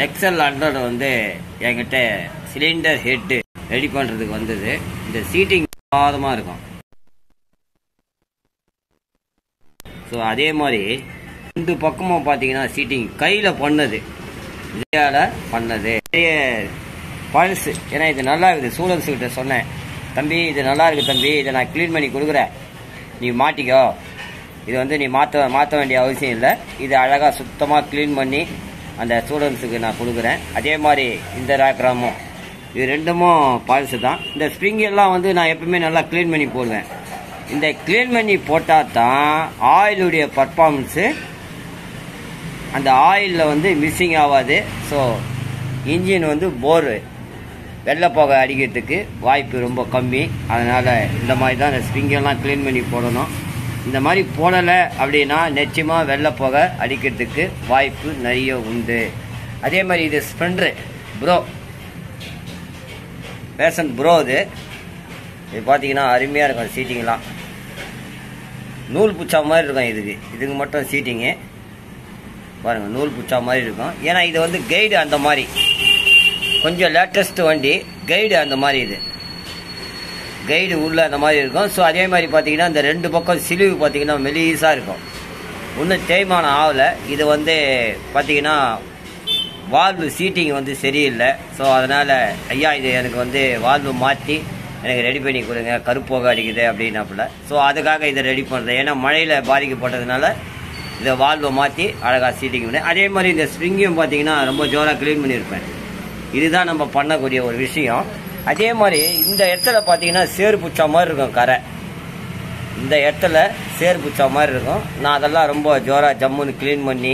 XL100 வந்து என்கிட்ட cylinder head ready பண்ணுறதுக்கு வந்தது. இந்த சீட்டிங் பாதமாக இருக்கும். ஸோ அதே மாதிரி 2 பக்கமும் பார்த்தீங்கன்னா சீட்டிங் கையில் பண்ணது, இதால் பண்ணது. பழசு, ஏன்னா இது நல்லா இருக்குது. ஸ்டூடெண்ட்ஸ் கிட்ட சொன்னேன், தம்பி இது நல்லா இருக்குது தம்பி, இதை நான் க்ளீன் பண்ணி கொடுக்குறேன், நீ மாட்டிக்கோ. இது வந்து நீ மாற்ற வேண்டிய அவசியம் இல்லை. இது அழகாக சுத்தமாக க்ளீன் பண்ணி அந்த ஸ்டூடெண்ட்ஸுக்கு நான் கொடுக்குறேன். அதே மாதிரி இந்த ரேக்ராமும், இது ரெண்டுமும் பழசு தான். இந்த ஸ்ப்ரிங் எல்லாம் வந்து நான் எப்பவுமே நல்லா க்ளீன் பண்ணி போடுவேன். இந்த க்ளீன் பண்ணி போட்டால் தான் ஆயிலுடைய பர்ஃபார்மன்ஸு அந்த ஆயிலில் வந்து மிஸ்ஸிங் ஆகாது. ஸோ இன்ஜின் வந்து போர் வெள்ளை புகை அடிக்கிறதுக்கு வாய்ப்பு ரொம்ப கம்மி. அதனால் இந்த மாதிரி தான் இந்த ஸ்ப்ரிங்கெல்லாம் க்ளீன் பண்ணி போடணும். இந்த மாதிரி போடலை அப்படின்னா நிச்சயமாக வெள்ளை புகை அடிக்கிறதுக்கு வாய்ப்பு நிறைய உண்டு. அதே மாதிரி இது ஸ்ப்ளெண்டர் ப்ரோ, பேஷன் ப்ரோ, இது பார்த்தீங்கன்னா அருமையாக இருக்கும். சீட்டிங்லாம் நூல் புச்சா மாதிரி இருக்கும். இதுக்கு மட்டும் சீட்டிங்கு பாருங்கள், நூல் புச்சா மாதிரி இருக்கும். ஏன்னா இது வந்து கைடு அந்த மாதிரி கொஞ்சம் லேட்டஸ்ட் வண்டி, கைடு அந்த மாதிரி, இது கைடு உள்ள அந்த மாதிரி இருக்கும். ஸோ அதே மாதிரி பார்த்தீங்கன்னா இந்த 2 பக்கம் சிலிவு பார்த்தீங்கன்னா மெலிசாக இருக்கும், ஒன்றும் தேய்மானம் ஆகலை. இது வந்து பார்த்தீங்கன்னா வால்வு சீட்டிங் வந்து சரியில்லை. ஸோ அதனால் ஐயா இது எனக்கு வந்து வால்வு மாற்றி எனக்கு ரெடி பண்ணி கொடுங்க, கருப்போக அடிக்குது அப்படின்னாப்புல. ஸோ அதுக்காக இதை ரெடி பண்ணுறேன். ஏன்னா மழையில் பாதிக்கப்பட்டதுனால இதை வால்வை மாற்றி அழகாக சீட்டிங் பண்ணேன். அதே மாதிரி இந்த ஸ்ப்ரிங்கையும் பார்த்தீங்கன்னா ரொம்ப ஜோராக க்ளீன் பண்ணியிருப்பேன். இதுதான் நம்ம பண்ணக்கூடிய ஒரு விஷயம். அதே மாதிரி இந்த இடத்துல பார்த்தீங்கன்னா சேறு புச்சா மாதிரி இருக்கும் கரை, இந்த இடத்துல சேறு புச்சா மாதிரி இருக்கும். நான் அதெல்லாம் ரொம்ப ஜோராக ஜம்முன்னு க்ளீன் பண்ணி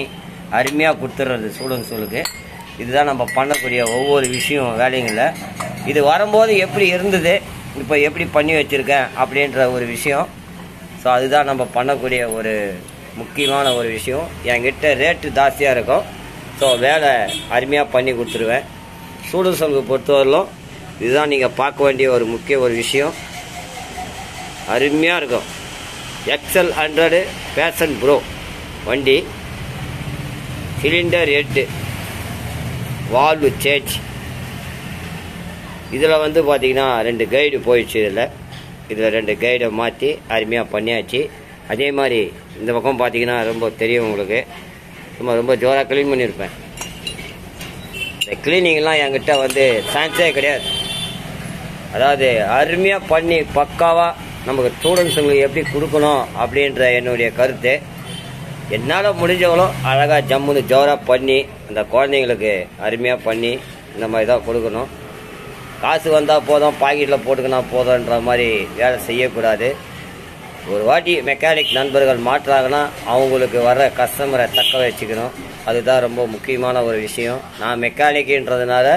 அருமையாக கொடுத்துட்றது ஸ்டூடெண்ட்ஸுகளுக்கு. இதுதான் நம்ம பண்ணக்கூடிய ஒவ்வொரு விஷயம் வேலைங்களில். இது வரும்போது எப்படி இருந்தது, இப்போ எப்படி பண்ணி வச்சுருக்கேன் அப்படின்ற ஒரு விஷயம். ஸோ அதுதான் நம்ம பண்ணக்கூடிய ஒரு முக்கியமான ஒரு விஷயம். என்கிட்ட ரேட்டு ஜாஸ்தியாக இருக்கும். ஸோ வேலை அருமையாக பண்ணி கொடுத்துருவேன். ஸ்டூடெண்ட்ஸுகளுக்கு பொறுத்தவரையிலும் இதுதான் நீங்கள் பார்க்க வேண்டிய ஒரு முக்கிய ஒரு விஷயம். அருமையாக இருக்கும். XL100 பேஷன் ப்ரோ வண்டி, சிலிண்டர் ஹெட்டு, வால்வு சேஞ்ச். இதில் வந்து பார்த்தீங்கன்னா 2 கைடு போயிடுச்சு. இதில் 2 கைடை மாற்றி அருமையாக பண்ணியாச்சு. அதே மாதிரி இந்த பக்கம் பார்த்தீங்கன்னா ரொம்ப தெரியும் உங்களுக்கு, ரொம்ப ஜோராக க்ளீன் பண்ணியிருப்பேன். இந்த க்ளீனிங்லாம் என்கிட்ட வந்து சான்ஸே கிடையாது. அதாவது அருமையாக பண்ணி பக்காவாக நமக்கு ஸ்டூடெண்ட்ஸுங்களுக்கு எப்படி கொடுக்கணும் அப்படின்ற என்னுடைய கருத்து. என்னால் முடிஞ்சவங்களும் அழகாக ஜம்முன்னு ஜோராக பண்ணி அந்த குழந்தைங்களுக்கு அருமையாக பண்ணி இந்த மாதிரி தான் கொடுக்கணும். காசு வந்தால் போதும், பாக்கெட்டில் போட்டுக்கினா போதுன்ற மாதிரி வேலை செய்யக்கூடாது. ஒரு வாட்டி மெக்கானிக் நண்பர்கள் மாற்றாங்கன்னா அவங்களுக்கு வர்ற கஸ்டமரை தக்க வச்சுக்கணும். அதுதான் ரொம்ப முக்கியமான ஒரு விஷயம். நான் மெக்கானிக்குன்றதுனால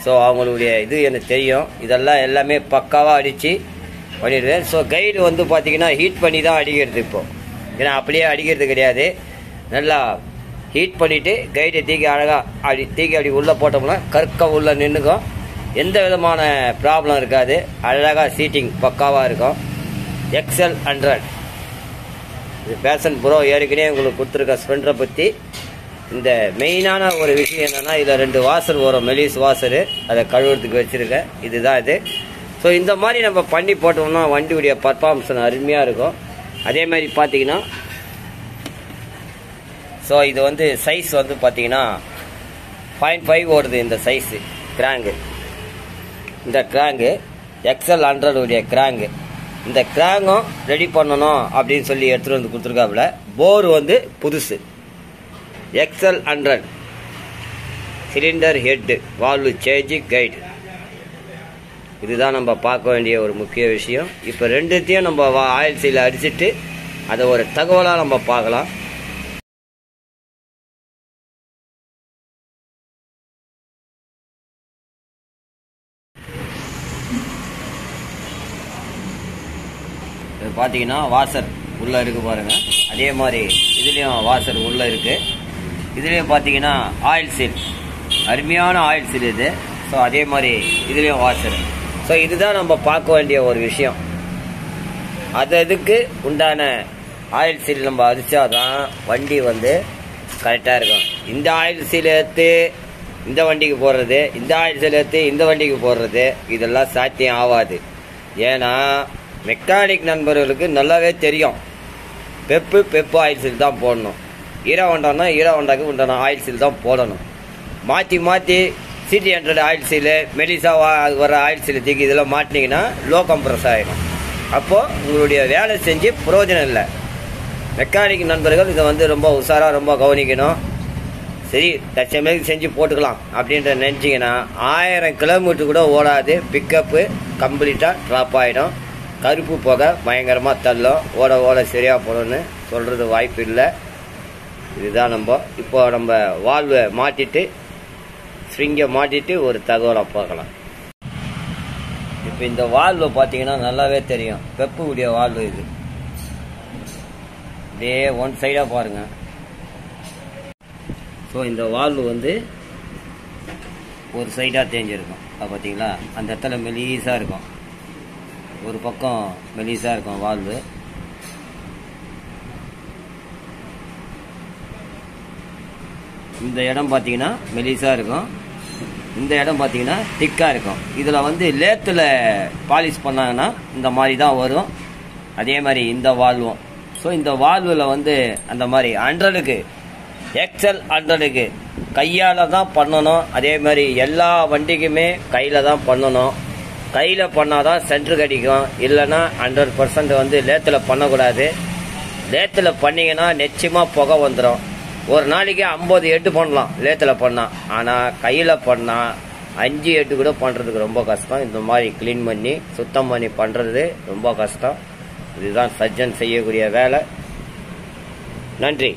ஸோ அவங்களுடைய இது எனக்கு தெரியும். இதெல்லாம் எல்லாமே பக்காவாக அடித்து பண்ணிடுவேன். ஸோ கைடு வந்து பார்த்திங்கன்னா ஹீட் பண்ணி தான் அடிக்கிறது இப்போது. ஏன்னா அப்படியே அடிக்கிறது கிடையாது. நல்லா ஹீட் பண்ணிவிட்டு கைடை தூக்கி அழகாக அப்படி உள்ளே போட்டோம்னா கற்க உள்ளே நின்றுக்கும். எந்த விதமான ப்ராப்ளம் இருக்காது. அழகாக சீட்டிங் பக்காவாக இருக்கும். XL100 இது பேஷன் ப்ரோ ஏற்கனவே உங்களுக்கு கொடுத்துருக்க ஸ்ப்ளெண்டரை பற்றி. இந்த மெயினான ஒரு விஷயம் என்னென்னா, இதில் 2 வாசர் வரும், மெலிஸ் வாசரு, அதை கழுவுறதுக்கு வச்சுருக்கேன். இதுதான் இது. ஸோ இந்த மாதிரி நம்ம பண்ணி போட்டோம்னா வண்டியுடைய பர்ஃபார்மன்ஸ் அருமையாக இருக்கும். அதே மாதிரி பார்த்தீங்கன்னா ஸோ இது வந்து சைஸ் வந்து பார்த்தீங்கன்னா 0.5 ஓடுது இந்த சைஸு கிராங்கு. இந்த கிராங்கு XL100 உடைய கிராங்கு. இந்த கிராங்கும் ரெடி பண்ணணும் அப்படின்னு சொல்லி எடுத்துகிட்டு வந்து கொடுத்துருக்காப்புல. போர் வந்து புதுசு. XL100 cylinder head, valve change, guide. இதுதான் நம்ம பார்க்க வேண்டிய ஒரு முக்கிய விஷயம். இப்போ 2த்தையும் நம்ம ஆயில் சீல அடிச்சுட்டு அதை ஒரு தகவலாக நம்ம பார்க்கலாம். இது பார்த்தீங்கன்னா வாசர் உள்ளே இருக்குது பாருங்கள். அதே மாதிரி இதுலேயும் வாசர் உள்ளே இருக்குது. இதுலேயும் பார்த்தீங்கன்னா ஆயில் சீல், அருமையான ஆயில் சீல் இது. ஸோ அதே மாதிரி இதுலேயும் வாசர். ஸோ இதுதான் நம்ம பார்க்க வேண்டிய ஒரு விஷயம். அதுக்கு உண்டான ஆயில் சீல் நம்ம அடித்தாதான் வண்டி வந்து கரெக்டாக இருக்கும். இந்த ஆயில் சீல் எடுத்து இந்த வண்டிக்கு போடுறது, இந்த ஆயில் சீல் எடுத்து இந்த வண்டிக்கு போடுறது இதெல்லாம் சாத்தியம் ஆகாது. ஏன்னா மெக்கானிக் நண்பர்களுக்கு நல்லாவே தெரியும், பெப்பு ஆயில் சீல் தான் போடணும், ஹீரோ ஹோண்டானா ஹீரோ ஹோண்டாக்கு உண்டான ஆயில் சீல் தான் போடணும். மாற்றி CT100 ஆயில் சீலு, மெலிசா வர ஆயில் சீல் தூக்கி இதெல்லாம் மாட்டினீங்கன்னா லோ கம்ப்ரஸ் ஆகிடும். அப்போது உங்களுடைய வேலை செஞ்சு பிரயோஜனம் இல்லை. மெக்கானிக் நண்பர்கள் இதை வந்து ரொம்ப உஷாராக ரொம்ப கவனிக்கணும். சரி தற்சமயத்துக்கு செஞ்சு போட்டுக்கலாம் அப்படின்ற நினச்சிங்கன்னா 1000 கிலோமீட்டர் கூட ஓடாது, பிக்கப்பு கம்ப்ளீட்டாக ட்ராப் ஆகிடும். கருப்பு புகை பயங்கரமாக தள்ளும், ஓட சரியாக போடணும்னு சொல்கிறது வாய்ப்பு இல்லை. இதுதான் நம்ம வால்வை மாட்டிட்டு ஸ்விங்கை மாட்டிட்டு ஒரு தகவலை பார்க்கலாம். இப்போ இந்த வால்வை பார்த்தீங்கன்னா நல்லாவே தெரியும், பெப்பு உடைய வால்வு இது. அப்படியே ஒன் சைடாக பாருங்கள். ஸோ இந்த வால்வு வந்து ஒரு சைடாக தேஞ்சிருக்கும். அது பார்த்தீங்களா, அந்த இடத்துல மெலிசாக இருக்கும், ஒரு பக்கம் மெலிசாக இருக்கும் வால்வு. இந்த இடம் பார்த்தீங்கன்னா மெலிசாக இருக்கும், இந்த இடம் பார்த்தீங்கன்னா திக்காக இருக்கும். இதில் வந்து லேத்தில் பாலிஷ் பண்ணாங்கன்னா இந்த மாதிரி தான் வரும். அதே மாதிரி இந்த வால்வும். ஸோ இந்த வால்வில் வந்து அந்த மாதிரி 100க்கு XL 100க்கு கையால் தான் பண்ணணும். அதே மாதிரி எல்லா வண்டிக்குமே கையில் தான் பண்ணணும். கையில் பண்ணால் தான் சென்ட்ரு கிடைக்கும், இல்லைன்னா 100% வந்து லேத்தில் பண்ணக்கூடாது. லேத்தில் பண்ணிங்கன்னா நிச்சயமாக புகை வந்துடும். ஒரு நாளைக்கு 50 எட்டு பண்ணலாம் லேத்தில் பண்ணால். ஆனால் கையில் பண்ணால் 5 எட்டு கூட பண்ணுறதுக்கு ரொம்ப கஷ்டம். இந்த மாதிரி க்ளீன் பண்ணி சுத்தம் பண்ணி பண்ணுறது ரொம்ப கஷ்டம். இதுதான் சர்ஜன் செய்யக்கூடிய வேலை. நன்றி.